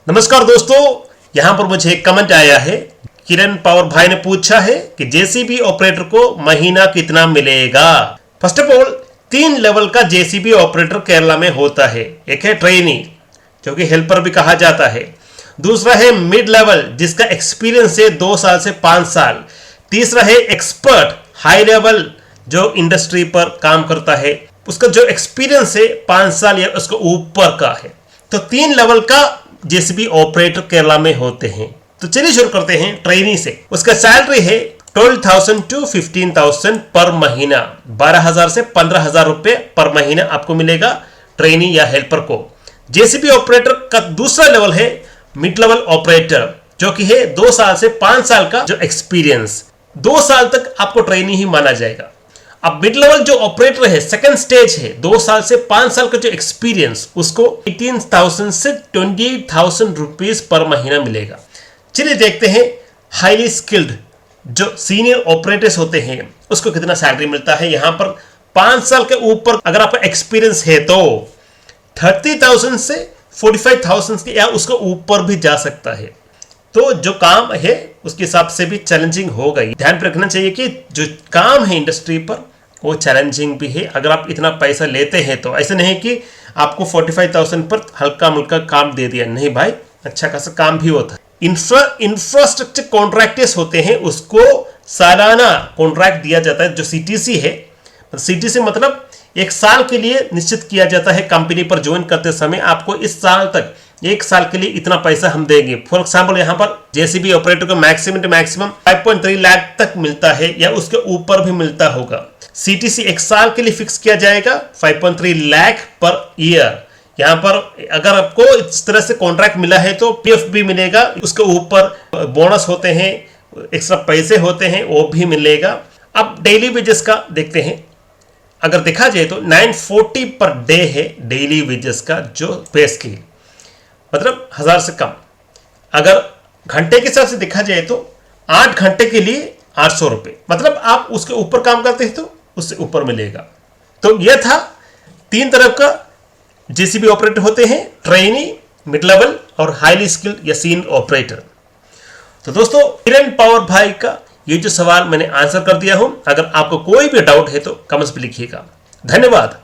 नमस्कार दोस्तों, यहाँ पर मुझे एक कमेंट आया है। किरण पावर भाई ने पूछा है कि जेसीबी ऑपरेटर को महीना कितना मिलेगा। फर्स्ट ऑफ ऑल 3 लेवल का जेसीबी ऑपरेटर केरला में होता है। एक है ट्रेनी, जो कि हेल्पर भी कहा जाता है। दूसरा है मिड लेवल, जिसका एक्सपीरियंस है 2 साल से 5 साल। तीसरा है एक्सपर्ट, हाई लेवल, जो इंडस्ट्री पर काम करता है, उसका जो एक्सपीरियंस है 5 साल या उसके ऊपर का है। तो 3 लेवल का जेसीबी ऑपरेटर केरला में होते हैं। तो चलिए शुरू करते हैं ट्रेनी से। उसका सैलरी है 12,000 to 15,000 पर महीना। 12,000 से 15,000 रुपए पर महीना आपको मिलेगा ट्रेनी या हेल्पर को। जेसीबी ऑपरेटर का दूसरा लेवल है मिड लेवल ऑपरेटर, जो कि है 2 साल से 5 साल का जो एक्सपीरियंस। 2 साल तक आपको ट्रेनी ही माना जाएगा। अब मिड लेवल जो ऑपरेटर है, सेकंड स्टेज है, 2 साल से 5 साल का जो एक्सपीरियंस, उसको 18,000 से 28,000 रुपीज पर महीना मिलेगा। चलिए देखते हैं हाईली स्किल्ड जो सीनियर ऑपरेटर्स होते हैं उसको कितना सैलरी मिलता है। यहां पर 5 साल के ऊपर अगर आपका एक्सपीरियंस है तो 30,000 से 45,000 या उसके ऊपर भी जा सकता है। तो जो काम है उसके हिसाब से भी चैलेंजिंग होगा। ध्यान पे रखना चाहिए कि जो काम है इंडस्ट्री पर वो चैलेंजिंग भी है। अगर आप इतना पैसा लेते हैं तो ऐसे नहीं कि आपको 45,000 पर हल्का मुल्का काम दे दिया, नहीं भाई, अच्छा खासा काम भी होता है। इंफ्रास्ट्रक्चर कॉन्ट्रैक्टर्स होते हैं, उसको सालाना कॉन्ट्रैक्ट दिया जाता है। जो सीटीसी है, सीटीसी मतलब 1 साल के लिए निश्चित किया जाता है। कंपनी पर ज्वाइन करते समय आपको इस साल तक, 1 साल के लिए इतना पैसा हम देंगे। फॉर एग्जाम्पल यहाँ पर जेसीबी ऑपरेटर को मैक्सिमम 5.3 लाख तक मिलता है या उसके ऊपर भी मिलता होगा। सीटीसी 1 साल के लिए फिक्स किया जाएगा 5.3 लाख पर ईयर। यहाँ पर अगर आपको इस तरह से कॉन्ट्रैक्ट मिला है तो पीएफ भी मिलेगा, उसके ऊपर बोनस होते हैं, एक्स्ट्रा पैसे होते हैं, वो भी मिलेगा। अब डेली वेजेस का देखते हैं। अगर देखा जाए तो 940 पर डे है डेली वेजेस का जो पे स्केल, मतलब 1000 से कम। अगर घंटे के हिसाब से देखा जाए तो 8 घंटे के लिए 800 रुपये, मतलब आप उसके ऊपर काम करते हैं तो उससे ऊपर मिलेगा। तो यह था 3 तरह का जेसीबी ऑपरेटर होते हैं, ट्रेनी, मिड लेवल और हाईली स्किल्ड या सीनियर ऑपरेटर। तो दोस्तों, किरण पावर भाई का ये जो सवाल मैंने आंसर कर दिया हूं। अगर आपको कोई भी डाउट है तो कमेंट्स पे लिखिएगा। धन्यवाद।